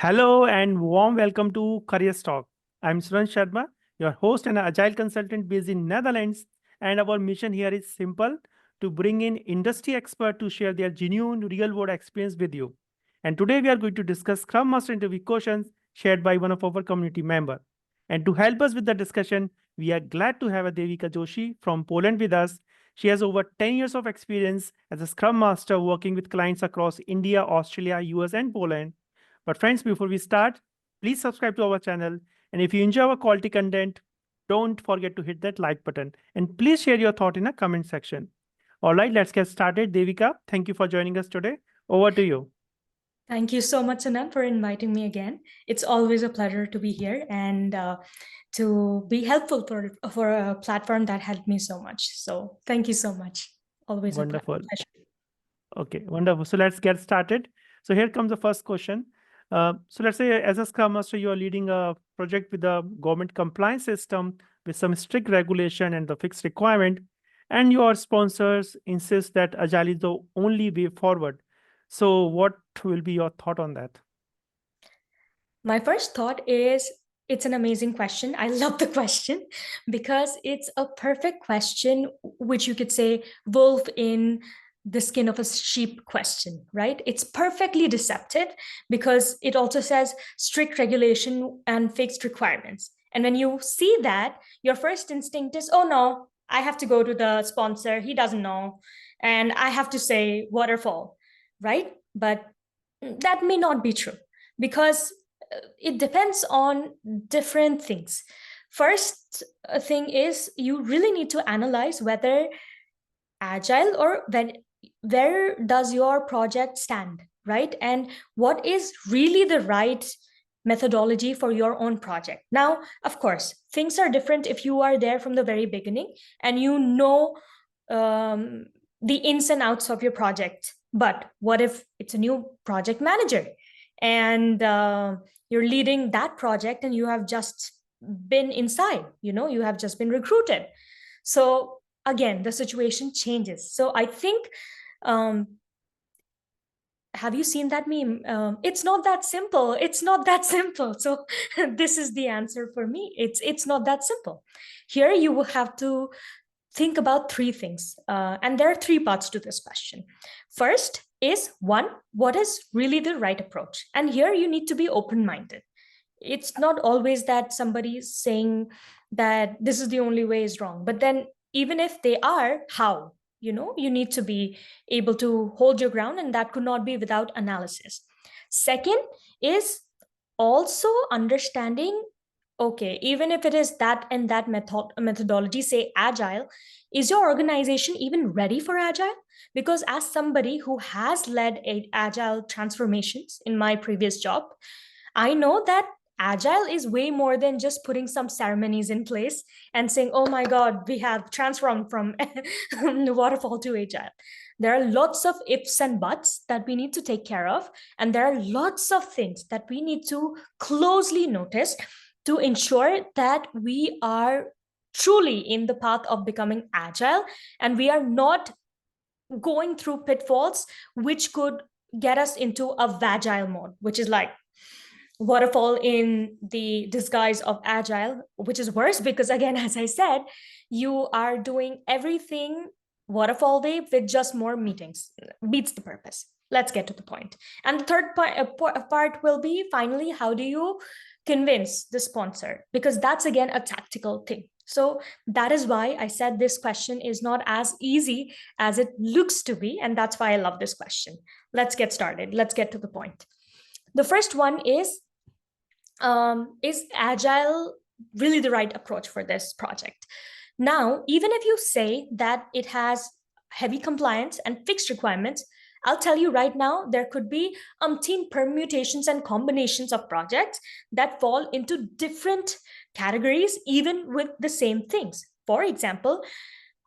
Hello and warm welcome to CareersTalk. I'm Suran Sharma, your host and agile consultant based in Netherlands. And our mission here is simple to bring in industry experts to share their genuine real world experience with you. And today we are going to discuss Scrum Master interview questions shared by one of our community members. And to help us with the discussion, we are glad to have Edureka Joshi from Poland with us. She has over 10 years of experience as a Scrum Master working with clients across India, Australia, US, and Poland. But friends, before we start, please subscribe to our channel. And if you enjoy our quality content, don't forget to hit that like button. And please share your thought in a comment section. All right, let's get started. Devika, thank you for joining us today. Over to you. Thank you so much, Anand, for inviting me again. It's always a pleasure to be here and to be helpful for a platform that helped me so much. So thank you so much. Always a Wonderful. pleasure. Okay, wonderful. So let's get started. So here comes the first question. So let's say as a Scrum Master, you are leading a project with a government compliance system with some strict regulation and the fixed requirement, and your sponsors insist that Agile is the only way forward. So what will be your thought on that? My first thought is it's an amazing question. I love the question because it's a perfect question, which you could say wolf in the skin of a sheep question, right? It's perfectly deceptive because it also says strict regulation and fixed requirements. And when you see that, your first instinct is, oh no, I have to go to the sponsor. He doesn't know. And I have to say waterfall, right? But that may not be true because it depends on different things. First thing is you really need to analyze whether agile or where does your project stand, right? And what is really the right methodology for your own project. Now, of course, things are different if you are there from the very beginning and you know the ins and outs of your project. But what if it's a new project manager and you're leading that project and you have just been inside, you have just been recruited? So again, the situation changes. So I think, have you seen that meme? It's not that simple. It's not that simple. So this is the answer for me. It's not that simple. Here you will have to think about three things. And there are three parts to this question. First is one, what is really the right approach? And here you need to be open-minded. It's not always that somebody is saying that this is the only way is wrong. But then even if they are, how? You need to be able to hold your ground, and that could not be without analysis. Second is also understanding, okay, even if it is that and that methodology, say agile, is your organization even ready for agile? Because as somebody who has led agile transformations in my previous job, I know that agile is way more than just putting some ceremonies in place and saying, oh my God, we have transformed from waterfall to agile. There are lots of ifs and buts that we need to take care of. And there are lots of things that we need to closely notice to ensure that we are truly in the path of becoming agile and we are not going through pitfalls which could get us into a vagile mode, which is like waterfall in the disguise of agile, which is worse because, again, as I said, you are doing everything waterfall way with just more meetings. Beats the purpose. Let's get to the point. And the third part will be, finally, how do you convince the sponsor? Because that's, again, a tactical thing. So that is why I said this question is not as easy as it looks to be. And that's why I love this question. Let's get started. Let's get to the point. The first one is agile really the right approach for this project? Now, even if you say that it has heavy compliance and fixed requirements, I'll tell you right now, there could be umpteen permutations and combinations of projects that fall into different categories, even with the same things. For example,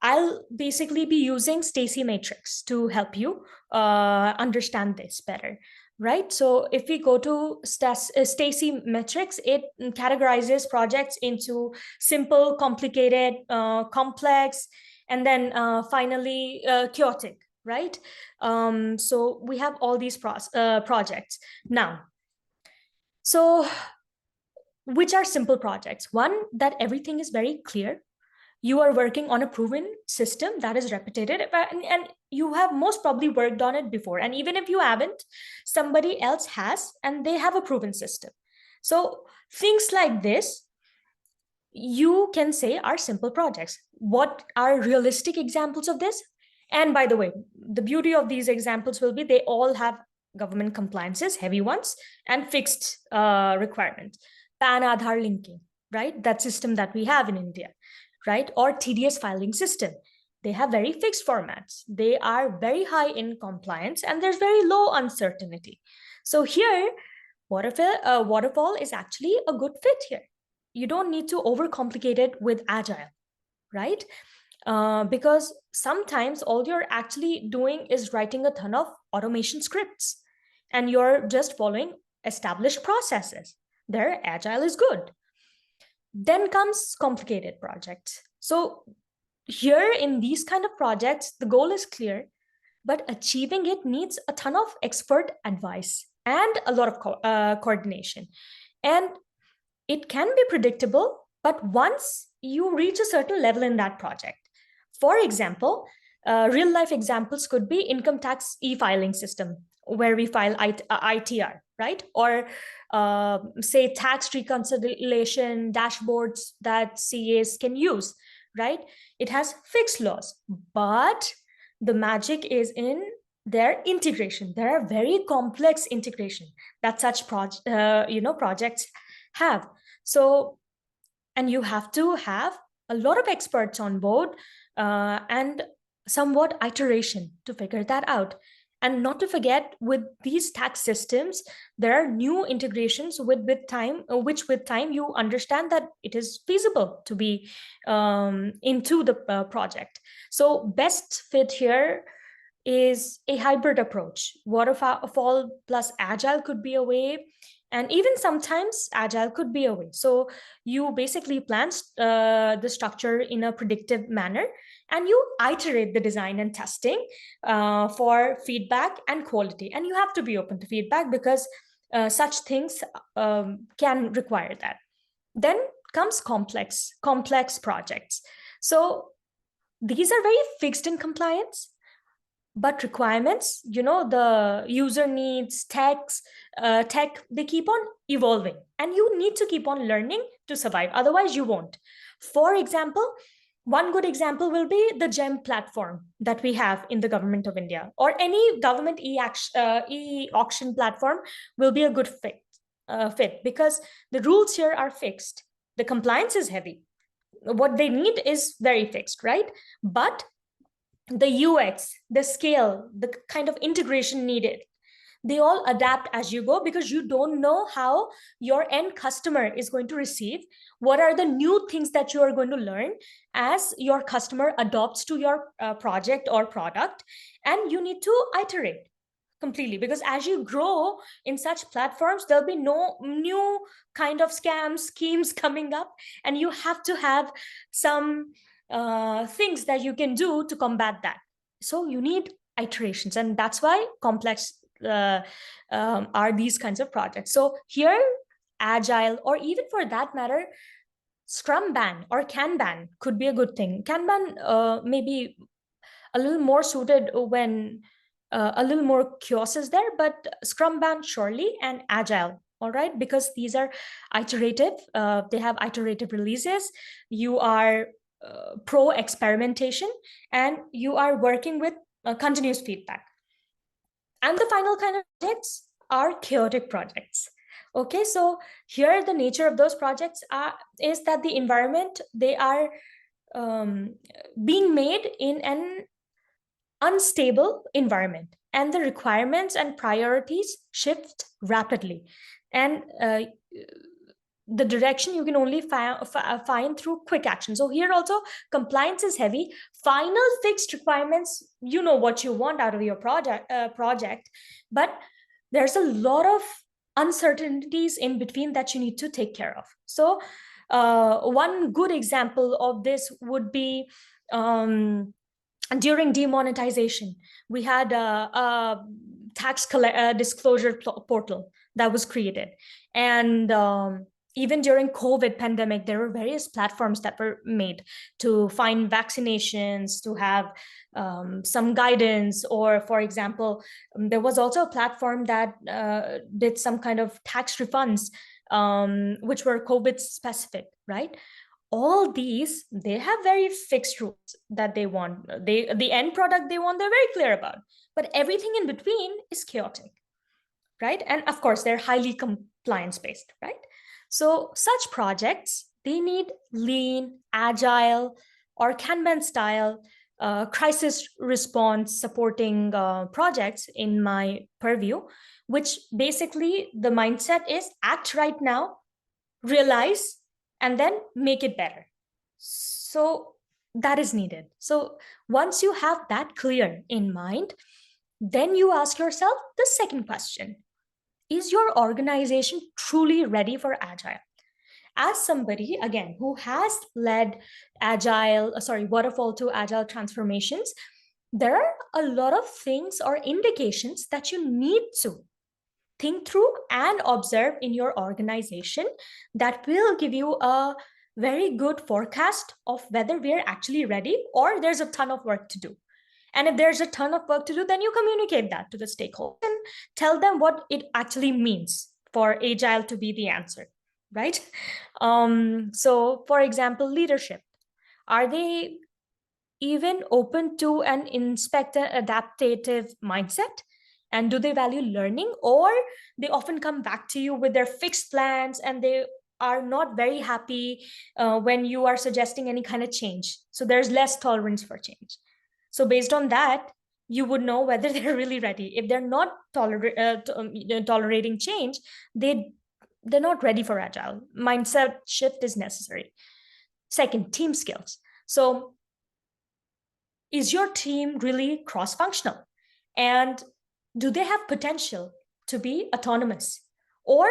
I'll basically be using Stacy Matrix to help you understand this better. Right. So if we go to Stacy Metrics, it categorizes projects into simple, complicated, complex, and then finally chaotic. Right. So we have all these projects. Now, So which are simple projects? One, that everything is very clear. You are working on a proven system that is repetitive, and you have most probably worked on it before. And even if you haven't, somebody else has, and they have a proven system. So things like this, you can say, are simple projects. What are realistic examples of this? And by the way, the beauty of these examples will be they all have government compliances, heavy ones, and fixed requirements. PAN Aadhaar linking, right? That system that we have in India, right? Or TDS filing system. They have very fixed formats. They are very high in compliance, and there's very low uncertainty. So here, waterfall is actually a good fit here. You don't need to overcomplicate it with agile, right? Because sometimes all you're actually doing is writing a ton of automation scripts, and you're just following established processes. There, agile is good. Then comes complicated projects. So here in these kind of projects, the goal is clear, but achieving it needs a ton of expert advice and a lot of coordination. And it can be predictable, but once you reach a certain level in that project, for example, real life examples could be income tax e-filing system where we file ITR, right? Or say tax reconciliation dashboards that CAs can use, right? It has fixed laws, but the magic is in their integration. There are very complex integration that such projects have. So, and you have to have a lot of experts on board and somewhat iteration to figure that out. And not to forget, with these tax systems, there are new integrations with time, which with time you understand that it is feasible to be into the project. So best fit here is a hybrid approach. Waterfall plus agile could be a way, and even sometimes agile could be a way. So you basically plan the structure in a predictive manner, and you iterate the design and testing for feedback and quality. And you have to be open to feedback because such things can require that. Then comes complex projects. So these are very fixed in compliance, but requirements, the user needs, tech, they keep on evolving, and you need to keep on learning to survive, otherwise you won't. For example, one good example will be the GEM platform that we have in the government of India, or any government e-auction platform will be a good fit because the rules here are fixed, the compliance is heavy, what they need is very fixed, right? But the UX, the scale, the kind of integration needed, they all adapt as you go, because you don't know how your end customer is going to receive. What are the new things that you are going to learn as your customer adopts to your project or product? And you need to iterate completely, because as you grow in such platforms, there'll be no new kind of scams, schemes coming up, and you have to have some things that you can do to combat that. So you need iterations, and that's why complex are these kinds of projects. So here, agile, or even for that matter, Scrumban or Kanban could be a good thing. Kanban maybe a little more suited when a little more chaos is there, but Scrumban surely, and agile, all right, because these are iterative, they have iterative releases, you are pro experimentation, and you are working with continuous feedback. And the final kind of projects are chaotic projects. Okay, so here the nature of those projects is that the environment, they are being made in an unstable environment, and the requirements and priorities shift rapidly. And the direction you can only find through quick action. So here also, compliance is heavy. Final fixed requirements, you know what you want out of your project, but there's a lot of uncertainties in between that you need to take care of. So one good example of this would be during demonetization. We had tax disclosure portal that was created. And even during COVID pandemic, there were various platforms that were made to find vaccinations, to have some guidance, or for example, there was also a platform that did some kind of tax refunds, which were COVID specific, right? All these, they have very fixed rules that they want. The end product they want, they're very clear about. But everything in between is chaotic, right? And of course, they're highly compliance based, right? So such projects, they need lean, agile, or Kanban style crisis response supporting projects in my purview, which basically the mindset is act right now, realize, and then make it better. So that is needed. So once you have that clear in mind, then you ask yourself the second question: is your organization truly ready for agile? As somebody, again, who has led waterfall to agile transformations, there are a lot of things or indications that you need to think through and observe in your organization that will give you a very good forecast of whether we're actually ready or there's a ton of work to do. And if there's a ton of work to do, then you communicate that to the stakeholders and tell them what it actually means for agile to be the answer, right? So for example, leadership, are they even open to an inspect an adaptive mindset? And do they value learning, or they often come back to you with their fixed plans and they are not very happy when you are suggesting any kind of change? So there's less tolerance for change. So based on that, you would know whether they're really ready. If they're not tolerating change, they're not ready for agile. Mindset shift is necessary. Second, team skills. So is your team really cross-functional? And do they have potential to be autonomous? Or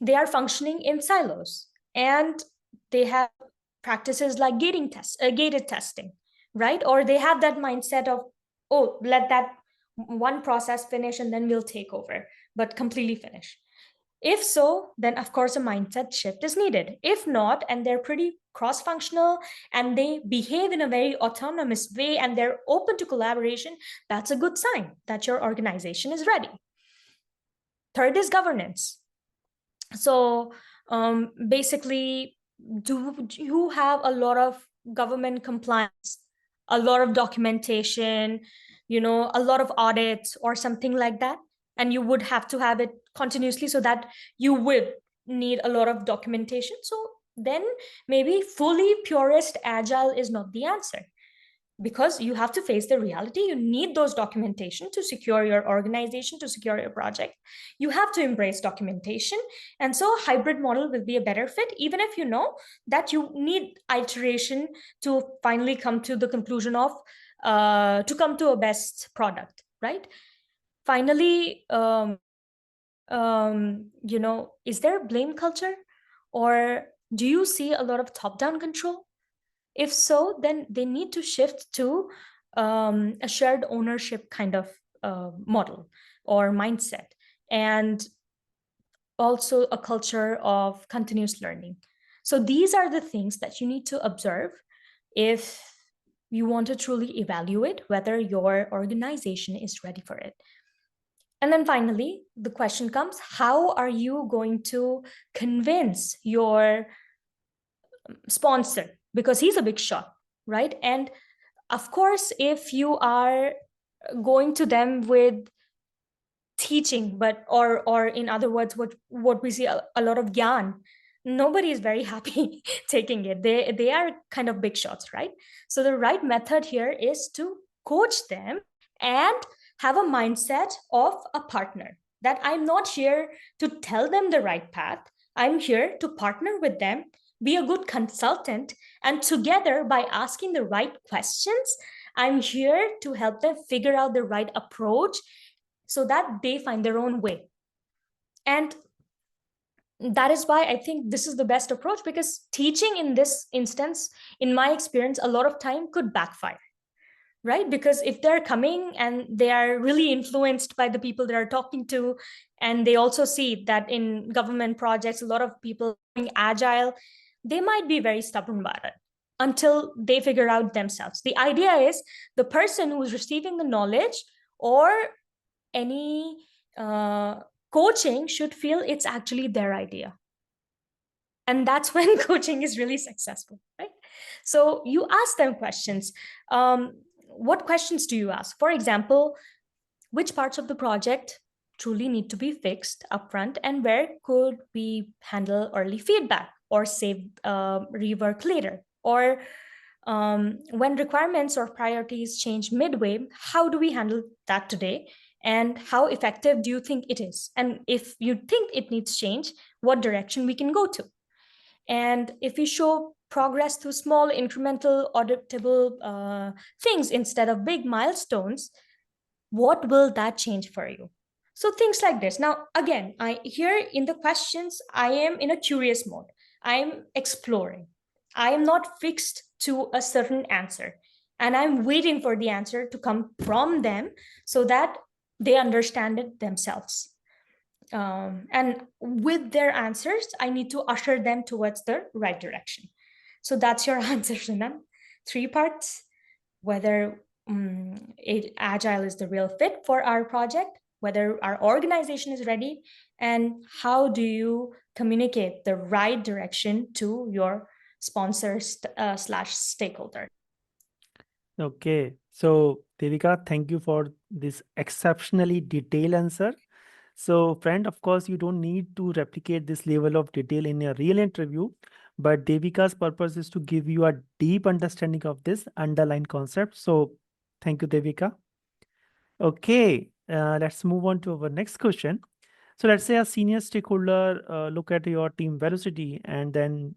they are functioning in silos and they have practices like gated testing, right? Or they have that mindset of, oh, let that one process finish and then we'll take over, but completely finish. If so, then of course a mindset shift is needed. If not, and they're pretty cross-functional and they behave in a very autonomous way and they're open to collaboration, that's a good sign that your organization is ready. Third is governance. So basically, do you have a lot of government compliance, a lot of documentation, a lot of audits or something like that? And you would have to have it continuously, so that you would need a lot of documentation. So then maybe fully purist agile is not the answer, because you have to face the reality. You need those documentation to secure your organization, to secure your project. You have to embrace documentation. And so a hybrid model will be a better fit, even if you know that you need iteration to finally come to the conclusion of to come to a best product, right? Finally, is there blame culture, or do you see a lot of top-down control? If so, then they need to shift to a shared ownership kind of model or mindset, and also a culture of continuous learning. So these are the things that you need to observe if you want to truly evaluate whether your organization is ready for it. And then finally, the question comes, how are you going to convince your sponsor? Because he's a big shot, right? And of course, if you are going to them with teaching, or in other words, what we see a lot of gyan, nobody is very happy taking it. They are kind of big shots, right? So the right method here is to coach them and have a mindset of a partner, that I'm not here to tell them the right path. I'm here to partner with them, be a good consultant, and together, by asking the right questions, I'm here to help them figure out the right approach so that they find their own way. And that is why I think this is the best approach, because teaching in this instance, in my experience, a lot of time could backfire, right? Because if they're coming and they are really influenced by the people they're talking to, and they also see that in government projects, a lot of people doing agile, they might be very stubborn about it until they figure out themselves. The idea is the person who's receiving the knowledge or any coaching should feel it's actually their idea. And that's when coaching is really successful, right? So you ask them questions. What questions do you ask? For example, which parts of the project truly need to be fixed upfront, and where could we handle early feedback or save rework later? Or when requirements or priorities change midway, how do we handle that today? And how effective do you think it is? And if you think it needs change, what direction we can go to? And if we show progress through small, incremental, auditable things instead of big milestones, what will that change for you? So things like this. Now, again, here in the questions, I am in a curious mode. I am exploring. I am not fixed to a certain answer. And I'm waiting for the answer to come from them so that they understand it themselves. And with their answers, I need to usher them towards the right direction. So that's your answer, Shinam. 3 parts: whether Agile is the real fit for our project, whether our organization is ready, and how do you communicate the right direction to your sponsors slash stakeholder. Okay. So, Devika, thank you for this exceptionally detailed answer. So, friend, of course, you don't need to replicate this level of detail in a real interview, but Devika's purpose is to give you a deep understanding of this underlying concept. So, thank you, Devika. Okay, let's move on to our next question. So, let's say a senior stakeholder look at your team velocity, and then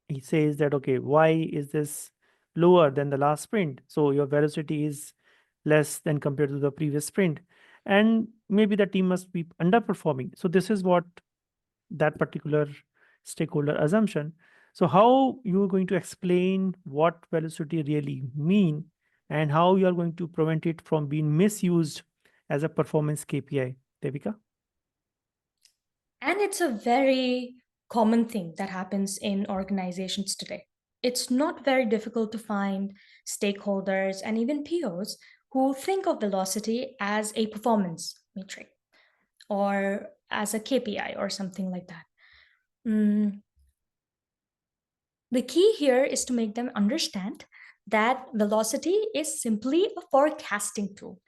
he says that, okay, why is this lower than the last sprint? So your velocity is less than compared to the previous sprint, and maybe the team must be underperforming. So this is what that particular stakeholder assumption. So how you are going to explain what velocity really mean, and how you are going to prevent it from being misused as a performance KPI, Devika? And it's a very common thing that happens in organizations today. It's not very difficult to find stakeholders and even POs who think of velocity as a performance metric or as a KPI or something like that. The key here is to make them understand that velocity is simply a forecasting tool.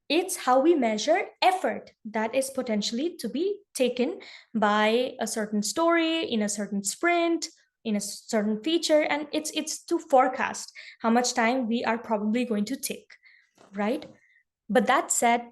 It's how we measure effort that is potentially to be taken by a certain story in a certain sprint, in a certain feature, and it's to forecast how much time we are probably going to take, right? But that said,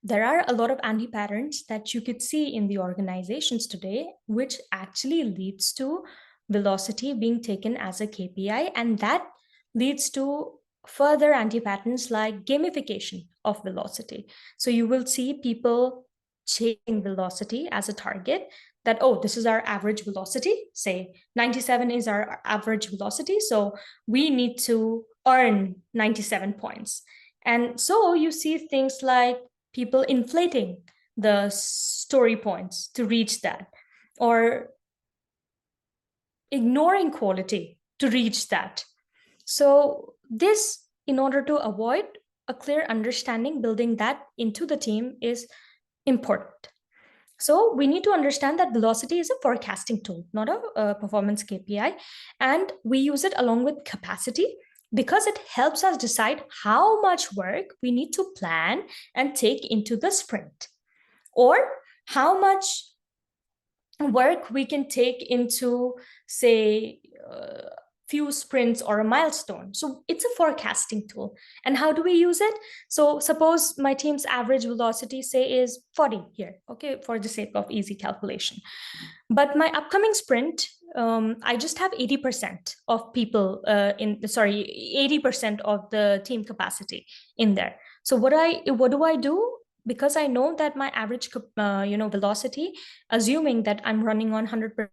there are a lot of anti-patterns that you could see in the organizations today, which actually leads to velocity being taken as a KPI, and that leads to further anti-patterns like gamification of velocity. So you will see people chasing velocity as a target, that, oh, this is our average velocity, say 97 is our average velocity, so we need to earn 97 points. And so you see things like people inflating the story points to reach that, or ignoring quality to reach that. So this, in order to avoid a clear understanding, building that into the team is important. So we need to understand that velocity is a forecasting tool, not a performance KPI. And we use it along with capacity because it helps us decide how much work we need to plan and take into the sprint, or how much work we can take into, say, few sprints or a milestone. So it's a forecasting tool. And how do we use it? So suppose my team's average velocity, say, is 40 here, okay, for the sake of easy calculation. But my upcoming sprint, I just have 80% of people 80% of the team capacity in there. So what do I do? Because I know that my average velocity, assuming that I'm running on 100%,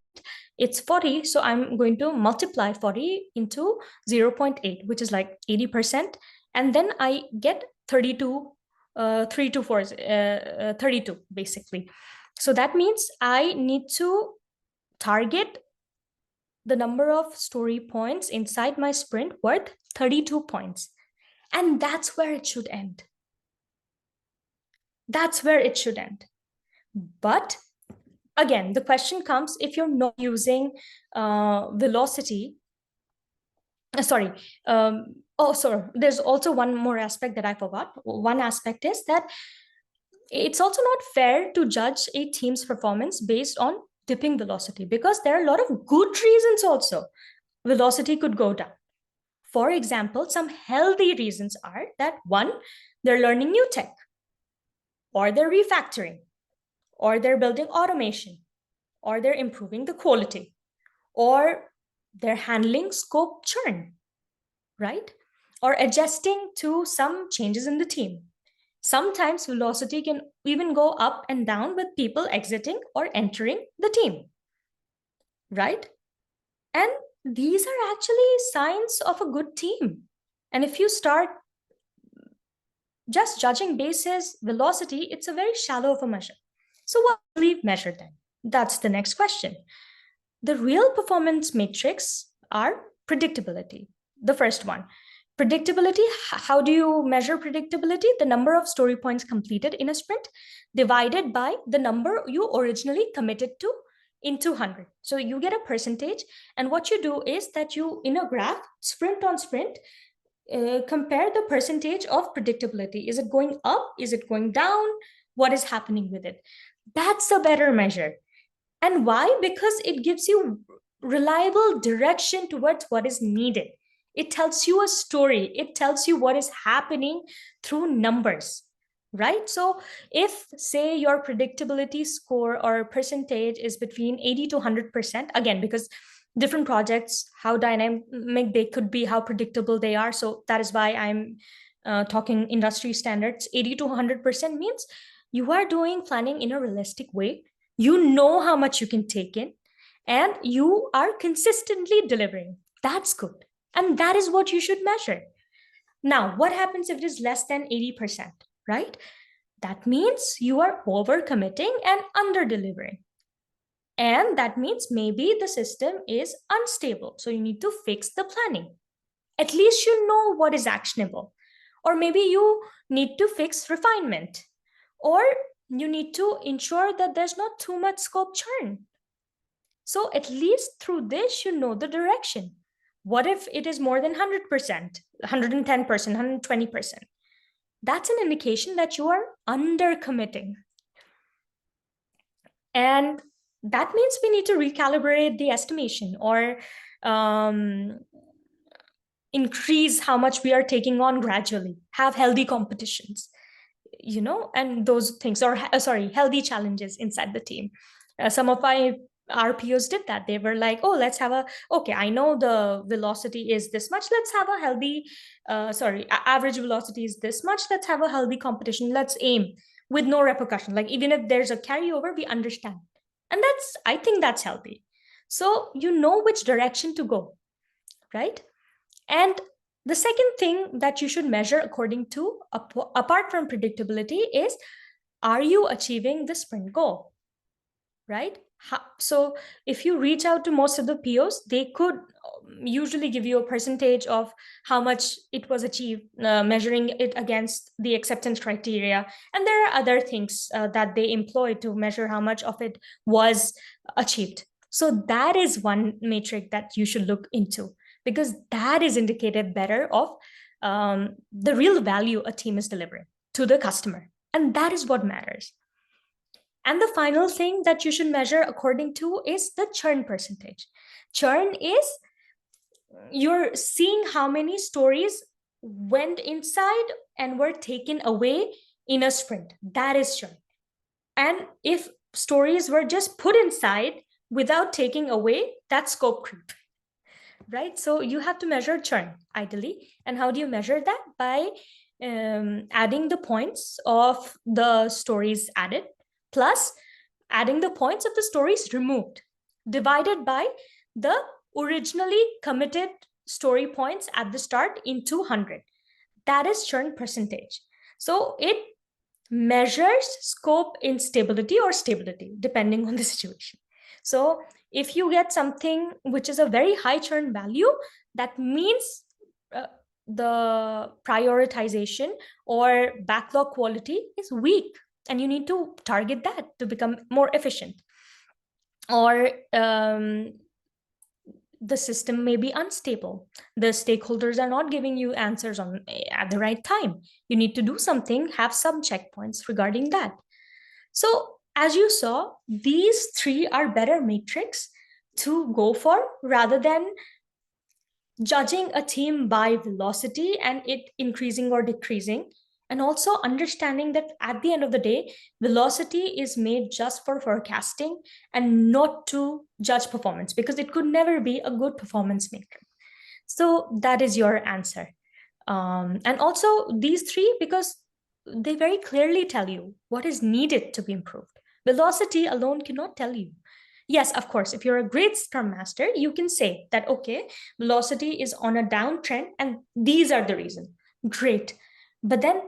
it's 40. So I'm going to multiply 40 into 0.8, which is like 80%. And then I get 32, 3 to 4, 32 basically. So that means I need to target the number of story points inside my sprint worth 32 points. And that's where it should end. That's where it should end. But again, the question comes, if you're not using velocity, sorry. Sorry. There's also one more aspect that I forgot. One aspect is that it's also not fair to judge a team's performance based on dipping velocity, because there are a lot of good reasons also velocity could go down. For example, some healthy reasons are that one, they're learning new tech, or they're refactoring, or they're building automation, or they're improving the quality, or they're handling scope churn, right? Or adjusting to some changes in the team. Sometimes velocity can even go up and down with people exiting or entering the team, right? And these are actually signs of a good team. And if you start just judging basis velocity, it's a very shallow of a measure. So what do we measure then? That's the next question. The real performance metrics are predictability. The first one, predictability. How do you measure predictability? The number of story points completed in a sprint divided by the number you originally committed to into 100. So you get a percentage, and what you do is that you, in a graph, sprint on sprint, compare the percentage of predictability. Is it going up? Is it going down? What is happening with it? That's a better measure. And why? Because it gives you reliable direction towards what is needed. It tells you a story. It tells you what is happening through numbers, right? So if, say, your predictability score or percentage is between 80 to 100%, again, because different projects, how dynamic they could be, how predictable they are. So that is why I'm talking industry standards. 80 to 100% means you are doing planning in a realistic way. You know how much you can take in, and you are consistently delivering. That's good. And that is what you should measure. Now, what happens if it is less than 80%, right? That means you are overcommitting and under-delivering. And that means maybe the system is unstable. So you need to fix the planning. At least you know what is actionable. Or maybe you need to fix refinement. Or you need to ensure that there's not too much scope churn. So at least through this, you know the direction. What if it is more than 100%, 110%, 120%? That's an indication that you are under committing. And that means we need to recalibrate the estimation, or increase how much we are taking on gradually, have healthy competitions, and those things, or healthy challenges inside the team. Some of our RPOs did that. They were like, oh, let's have okay, I know the velocity is this much. Let's have a healthy, average velocity is this much. Let's have a healthy competition. Let's aim with no repercussion. Like, even if there's a carryover, we understand. And I think that's healthy. So you know which direction to go, right? And the second thing that you should measure according to, apart from predictability, is, are you achieving the sprint goal, right? So if you reach out to most of the POs, they could usually give you a percentage of how much it was achieved, measuring it against the acceptance criteria. And there are other things that they employ to measure how much of it was achieved. So that is one metric that you should look into, because that is indicated better of the real value a team is delivering to the customer. And that is what matters. And the final thing that you should measure according to is the churn percentage. Churn is, you're seeing how many stories went inside and were taken away in a sprint. That is churn. And if stories were just put inside without taking away, that's scope creep, right? So you have to measure churn, ideally. And how do you measure that? By adding the points of the stories added, plus adding the points of the stories removed, divided by the originally committed story points at the start into 100. that is churn percentage. So it measures scope instability or stability, depending on the situation. So if you get something which is a very high churn value, that means the prioritization or backlog quality is weak, and you need to target that to become more efficient. Or the system may be unstable. The stakeholders are not giving you answers at the right time. You need to do something, have some checkpoints regarding that. So as you saw, these three are better metrics to go for rather than judging a team by velocity and it increasing or decreasing. And also understanding that at the end of the day, velocity is made just for forecasting and not to judge performance, because it could never be a good performance maker. So that is your answer. And also these three, because they very clearly tell you what is needed to be improved. Velocity alone cannot tell you. Yes, of course, if you're a great Scrum Master, you can say that, okay, velocity is on a downtrend and these are the reasons. Great. But then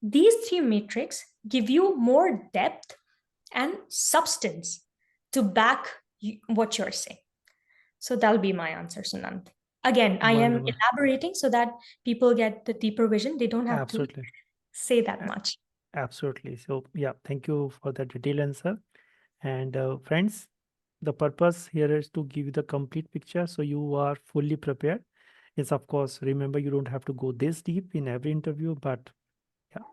these three metrics give you more depth and substance to back what you're saying. So that'll be my answer, Sunand. Again, I am Wonderful. elaborating so that people get the deeper vision. They don't have Absolutely. to say that A- much. Absolutely. So, yeah, thank you for the detailed answer. And friends, the purpose here is to give you the complete picture so you are fully prepared. Yes, of course, remember you don't have to go this deep in every interview, but yeah.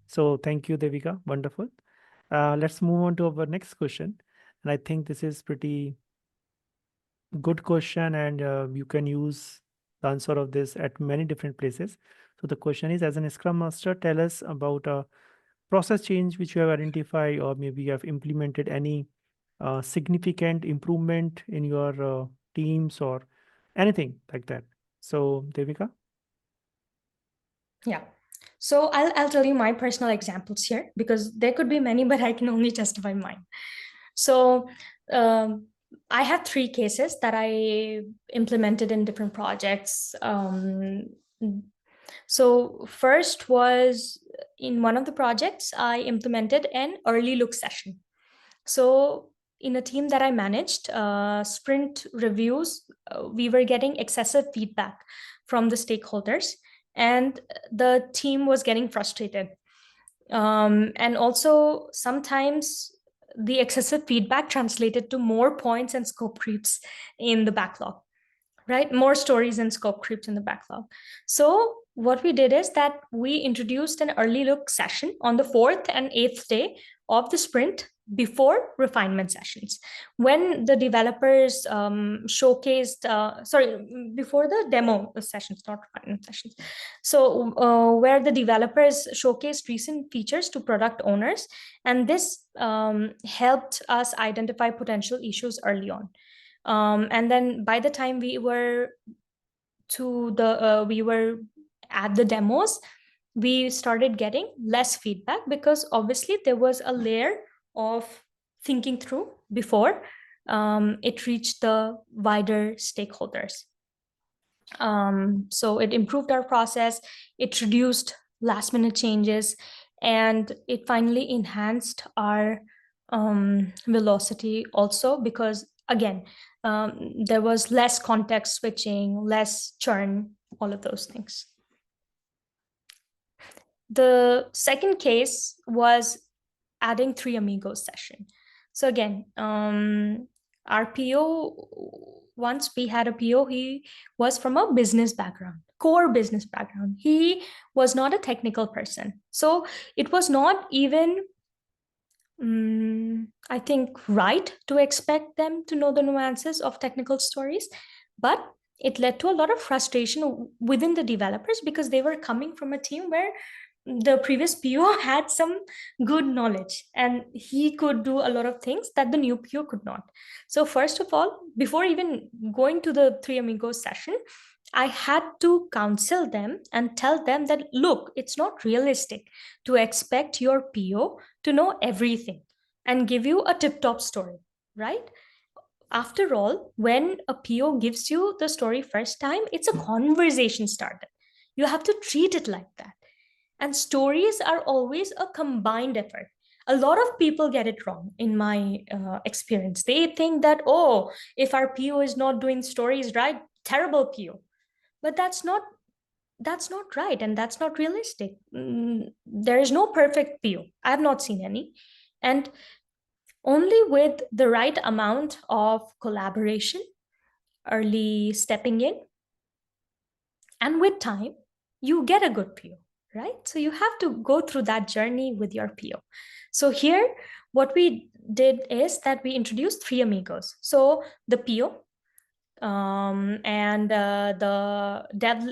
So, thank you, Devika. Wonderful. Let's move on to our next question. And I think this is pretty good question, and you can use the answer of this at many different places. So the question is, as an Scrum Master, tell us about a process change which you have identified, or maybe you have implemented any significant improvement in your teams or anything like that. So Devika. Yeah. So I'll tell you my personal examples here, because there could be many, but I can only justify mine. So I have three cases that I implemented in different projects. So first was in one of the projects, I implemented an early look session. So in a team that I managed, sprint reviews, we were getting excessive feedback from the stakeholders, and the team was getting frustrated. And also sometimes the excessive feedback translated to more points and scope creeps in the backlog, right? More stories and scope creeps in the backlog. So what we did is that we introduced an early look session on the 4th and 8th day of the sprint before refinement sessions, when the developers showcased, before the demo sessions, not refinement sessions. So where the developers showcased recent features to product owners, and this helped us identify potential issues early on. And then by the time we were at the demos, we started getting less feedback, because obviously there was a layer of thinking through before it reached the wider stakeholders. So it improved our process, it reduced last minute changes, and it finally enhanced our velocity also, because again, there was less context switching, less churn, all of those things. The second case was adding Three Amigos session. So again, our PO, once we had a PO, he was from a business background, core business background. He was not a technical person. So it was not even, I think, right to expect them to know the nuances of technical stories. But it led to a lot of frustration within the developers, because they were coming from a team where the previous PO had some good knowledge and he could do a lot of things that the new PO could not. So first of all, before even going to the Three Amigos session, I had to counsel them and tell them that, look, it's not realistic to expect your PO to know everything and give you a tip-top story, right? After all, when a PO gives you the story first time, it's a conversation starter. You have to treat it like that. And stories are always a combined effort. A lot of people get it wrong in my experience. They think that, oh, if our PO is not doing stories right, terrible PO. But that's not right, and that's not realistic. There is no perfect PO. I have not seen any. And only with the right amount of collaboration, early stepping in, and with time, you get a good PO, right? So you have to go through that journey with your PO. So here, what we did is that we introduced three amigos. So the PO, and the dev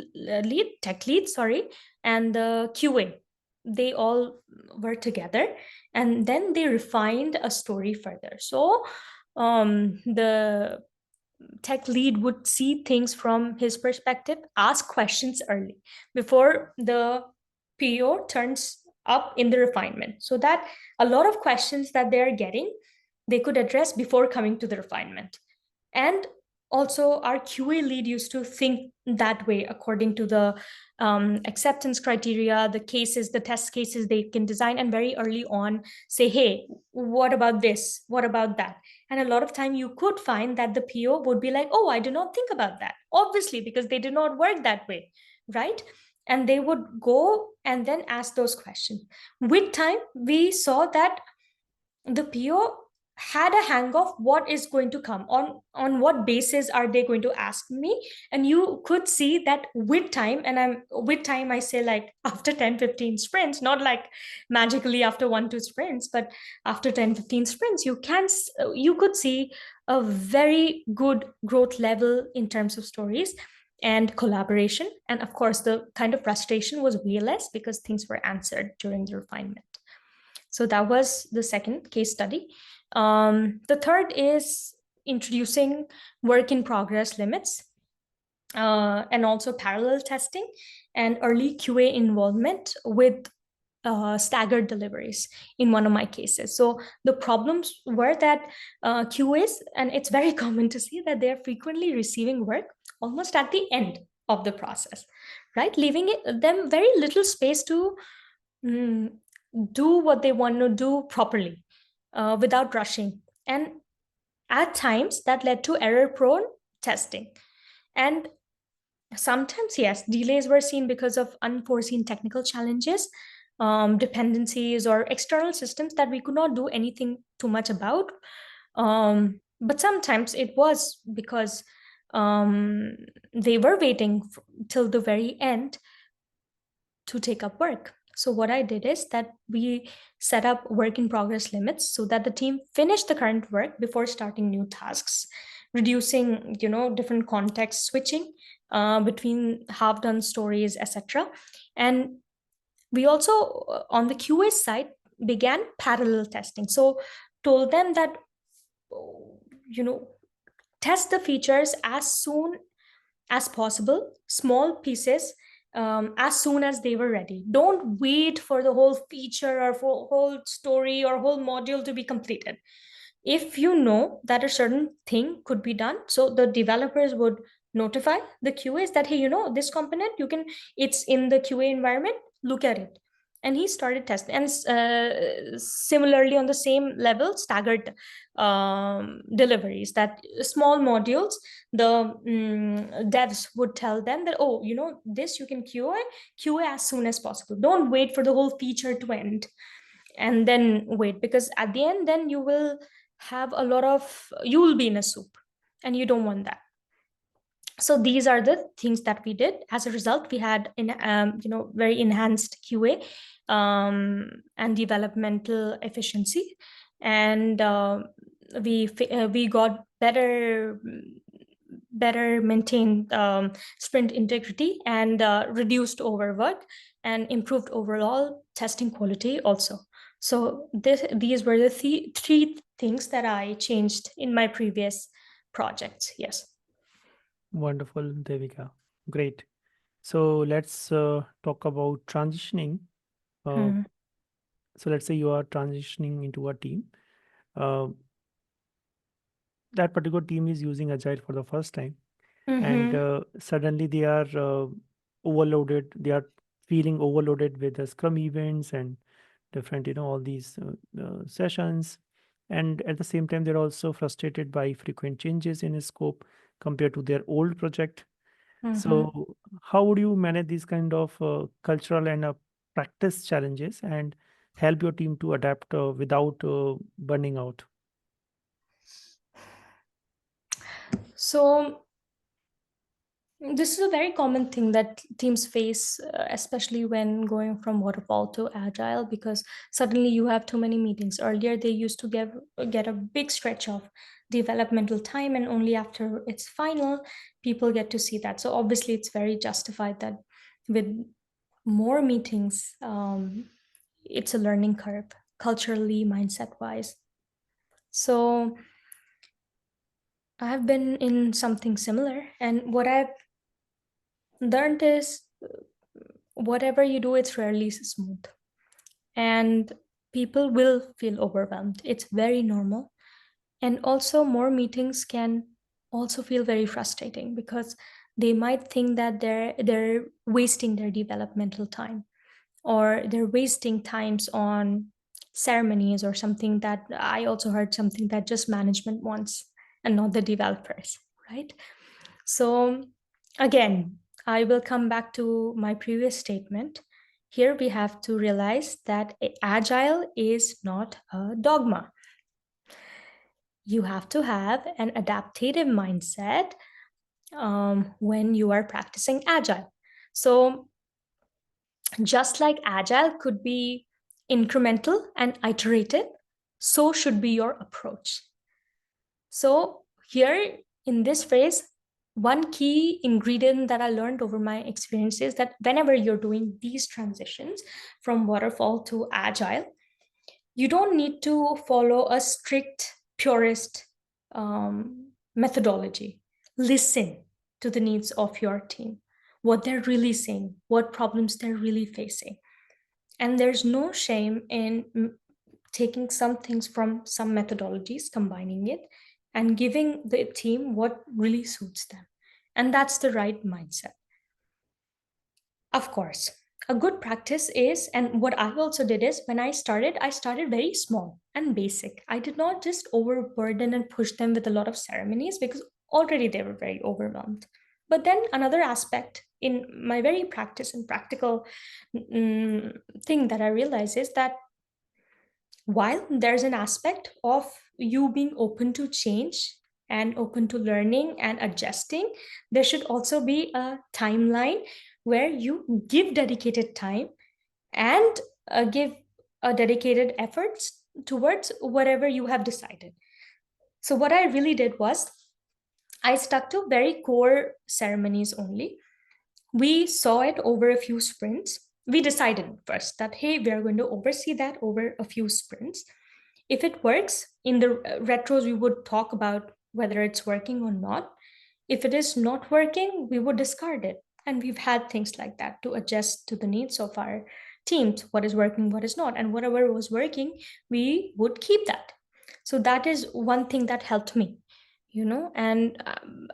lead, tech lead, sorry, and the QA. They all were together, and then they refined a story further. So the tech lead would see things from his perspective, ask questions early before the PO turns up in the refinement, so that a lot of questions that they're getting, they could address before coming to the refinement. And also, our QA lead used to think that way according to the acceptance criteria, the cases, the test cases they can design, and very early on say, hey, what about this? What about that? And a lot of time you could find that the PO would be like, oh, I did not think about that. Obviously, because they did not work that way, right? And they would go and then ask those questions. With time, we saw that the PO had a hang of what is going to come, on what basis are they going to ask me. And you could see that with time, and I'm with time I say like after 10-15 sprints, not like magically after 1-2 sprints, but after 10-15 sprints, you could see a very good growth level in terms of stories and collaboration. And of course, the kind of frustration was way less because things were answered during the refinement. So that was the second case study. The third is introducing work in progress limits, and also parallel testing and early QA involvement with staggered deliveries in one of my cases. So the problems were that QAs, and it's very common to see that they're frequently receiving work almost at the end of the process, right? Leaving them very little space to mm, do what they want to do properly, without rushing. And at times that led to error prone testing. And sometimes, yes, delays were seen because of unforeseen technical challenges, dependencies, or external systems that we could not do anything too much about. But sometimes it was because they were waiting till the very end to take up work. So what I did is that we set up work in progress limits so that the team finished the current work before starting new tasks, reducing, different context switching between half done stories, etc. And we also, on the QA side, began parallel testing. So told them that, test the features as soon as possible, small pieces, as soon as they were ready. Don't wait for the whole feature or for whole story or whole module to be completed. If you know that a certain thing could be done, so the developers would notify the QAs that, hey, this component, it's in the QA environment, look at it. And he started testing. And similarly, on the same level, staggered deliveries, that small modules, the devs would tell them that, oh, this you can QA as soon as possible. Don't wait for the whole feature to end and then wait, because at the end, then you will be in a soup, and you don't want that. So these are the things that we did. As a result, we had very enhanced QA and developmental efficiency, and we got better maintained sprint integrity, and reduced overwork, and improved overall testing quality also. So these were the three things that I changed in my previous projects. Yes. Wonderful, Devika. Great. So let's talk about transitioning. Uh, Hmm. so let's say you are transitioning into a team. Uh, that particular team is using Agile for the first time, and Mm-hmm. suddenly they are overloaded. They are feeling overloaded with the scrum events and different, all these sessions. And at the same time, they're also frustrated by frequent changes in scope compared to their old project. So how would you manage these kind of cultural and practice challenges and help your team to adapt without burning out? So this is a very common thing that teams face, especially when going from waterfall to agile, because suddenly you have too many meetings. Earlier, they used to get a big stretch of developmental time, and only after it's final, people get to see that. So obviously, it's very justified that with more meetings, it's a learning curve, culturally, mindset wise. So I've been in something similar, and what I've learned is whatever you do, it's rarely smooth. And people will feel overwhelmed. It's very normal. And also, more meetings can also feel very frustrating because they might think that they're wasting their developmental time, or they're wasting times on ceremonies or something. That I also heard something that just management wants and not the developers, right? So again, I will come back to my previous statement. Here we have to realize that agile is not a dogma. You have to have an adaptive mindset when you are practicing agile. So just like agile could be incremental and iterative, so should be your approach. So here in this phrase, one key ingredient that I learned over my experience is that whenever you're doing these transitions from waterfall to agile, you don't need to follow a strict purist methodology. Listen to the needs of your team, what they're really saying, what problems they're really facing. And there's no shame in taking some things from some methodologies, combining it, and giving the team what really suits them. And that's the right mindset. Of course, a good practice is, and what I also did is when I started very small and basic. I did not just overburden and push them with a lot of ceremonies because already they were very overwhelmed. But then another aspect in my very practice and practical thing that I realized is that while there's an aspect of you being open to change and open to learning and adjusting, there should also be a timeline where you give dedicated time and give a dedicated efforts towards whatever you have decided. So what I really did was I stuck to very core ceremonies only. We saw it over a few sprints. We decided first that, hey, we are going to oversee that over a few sprints. If it works, in the retros, we would talk about whether it's working or not. If it is not working, we would discard it. And we've had things like that to adjust to the needs of our teams, what is working, what is not. And whatever was working, we would keep that. So that is one thing that helped me, and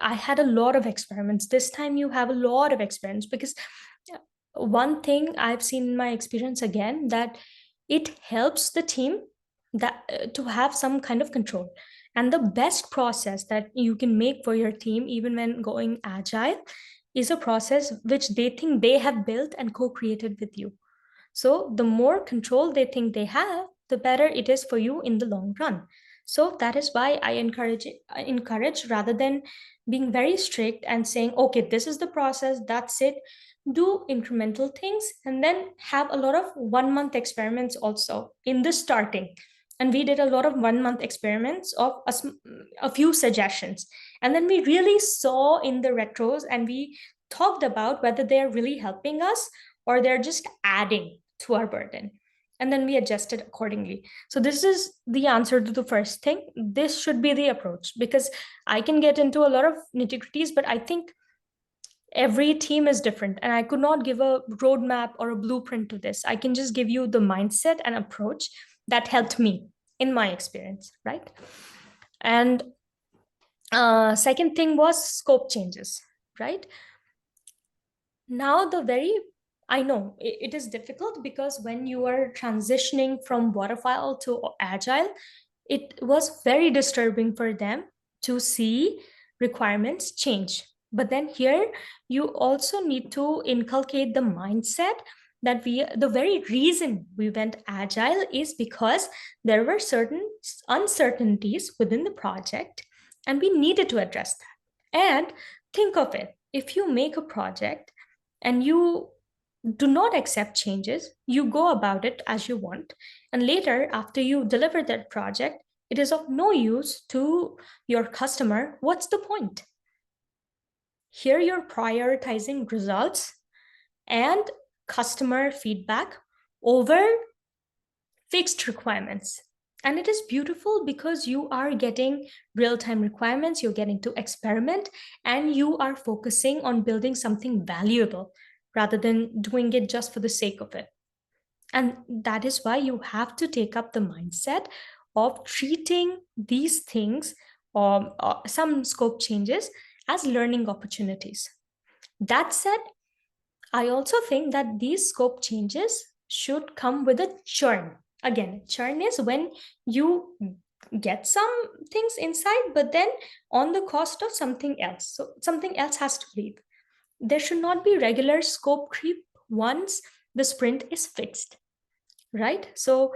I had a lot of experiments. This time you have a lot of experience because one thing I've seen in my experience again, that it helps the team that to have some kind of control. And the best process that you can make for your team even when going agile is a process which they think they have built and co-created with you. So the more control they think they have, the better it is for you in the long run. So that is why I encourage rather than being very strict and saying, okay, this is the process, that's it. Do incremental things and then have a lot of 1 month experiments also in the starting. And we did a lot of 1 month experiments of a few suggestions. And then we really saw in the retros and we talked about whether they're really helping us or they're just adding to our burden. And then we adjusted accordingly. So this is the answer to the first thing. This should be the approach because I can get into a lot of nitty-gritties, but I think every team is different. And I could not give a roadmap or a blueprint to this. I can just give you the mindset and approach that helped me in my experience, right? And second thing was scope changes, right? Now, the very I know it is difficult, because when you are transitioning from waterfall to agile, it was very disturbing for them to see requirements change. But then here, you also need to inculcate the mindset that the very reason we went agile is because there were certain uncertainties within the project, and we needed to address that. And think of it, if you make a project and you do not accept changes, you go about it as you want, and later, after you deliver that project, it is of no use to your customer. What's the point? Here, you're prioritizing results and customer feedback over fixed requirements. And it is beautiful because you are getting real time requirements, you're getting to experiment, and you are focusing on building something valuable rather than doing it just for the sake of it. And that is why you have to take up the mindset of treating these things, or some scope changes, as learning opportunities. That said, I also think that these scope changes should come with a churn. Again, churn is when you get some things inside, but then on the cost of something else. So something else has to leave. There should not be regular scope creep once the sprint is fixed, right? So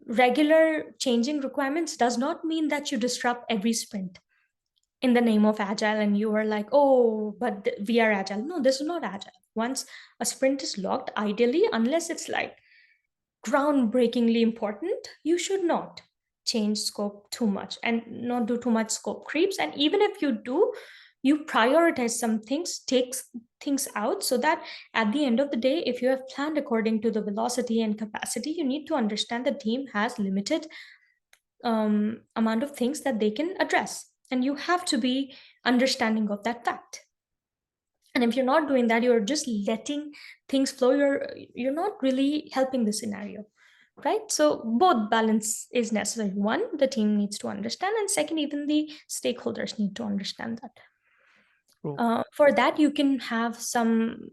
regular changing requirements does not mean that you disrupt every sprint in the name of agile, and you are like, oh, but we are agile. No, this is not agile. Once a sprint is locked, ideally, unless it's like groundbreakingly important, you should not change scope too much and not do too much scope creeps. And even if you do, you prioritize some things, take things out, so that at the end of the day, if you have planned according to the velocity and capacity, you need to understand the team has limited amount of things that they can address, and you have to be understanding of that fact. And if you're not doing that, you're just letting things flow, you're not really helping the scenario, right? So both balance is necessary. One, the team needs to understand, and second, even the stakeholders need to understand that. For that, you can have some,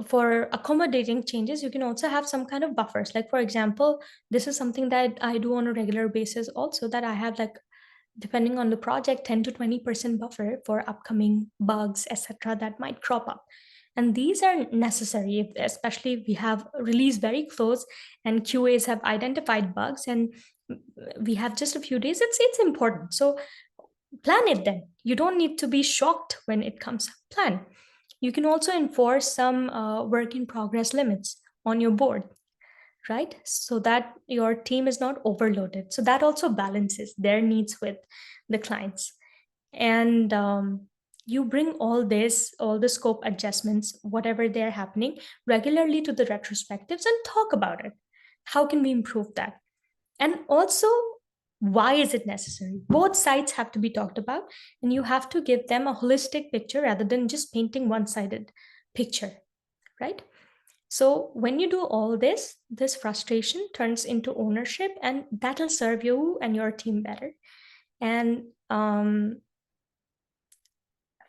for accommodating changes, you can also have some kind of buffers. Like, for example, this is something that I do on a regular basis also, that I have, like, depending on the project, 10 to 20% buffer for upcoming bugs, etc., that might crop up. And these are necessary, especially if we have release very close and QAs have identified bugs and we have just a few days. It's important. So plan it then. You don't need to be shocked when it comes. Plan. You can also enforce some work in progress limits on your board, right? So that your team is not overloaded. So that also balances their needs with the clients. And you bring all the scope adjustments, whatever they're happening, regularly to the retrospectives and talk about it. How can we improve that? And also, why is it necessary? Both sides have to be talked about, and you have to give them a holistic picture rather than just painting one-sided picture, right? So when you do all this frustration turns into ownership, and that'll serve you and your team better. And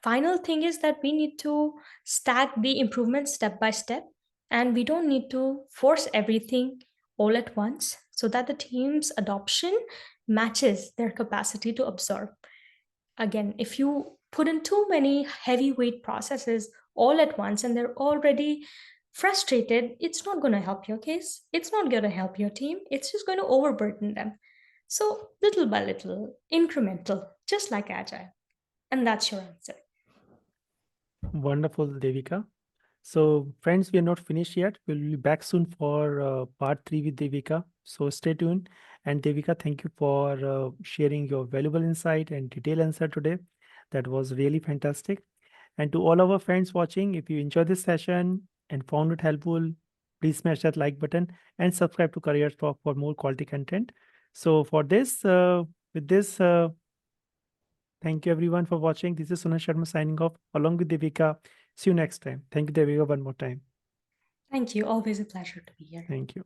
final thing is that we need to stack the improvements step by step, and we don't need to force everything all at once, so that the team's adoption matches their capacity to absorb. Again, if you put in too many heavyweight processes all at once and they're already frustrated, it's not going to help your case. It's not going to help your team. It's just going to overburden them. So, little by little, incremental, just like Agile. And that's your answer. Wonderful, Devika. So, friends, we are not finished yet. We'll be back soon for part 3 with Devika. So, stay tuned. And Devika, thank you for sharing your valuable insight and detailed answer today. That was really fantastic. And to all our friends watching, if you enjoyed this session and found it helpful, please smash that like button and subscribe to CareersTalk for more quality content. So, for this, with this, thank you everyone for watching. This is Sunan Sharma signing off along with Devika. See you next time. Thank you, Devika, one more time. Thank you. Always a pleasure to be here. Thank you.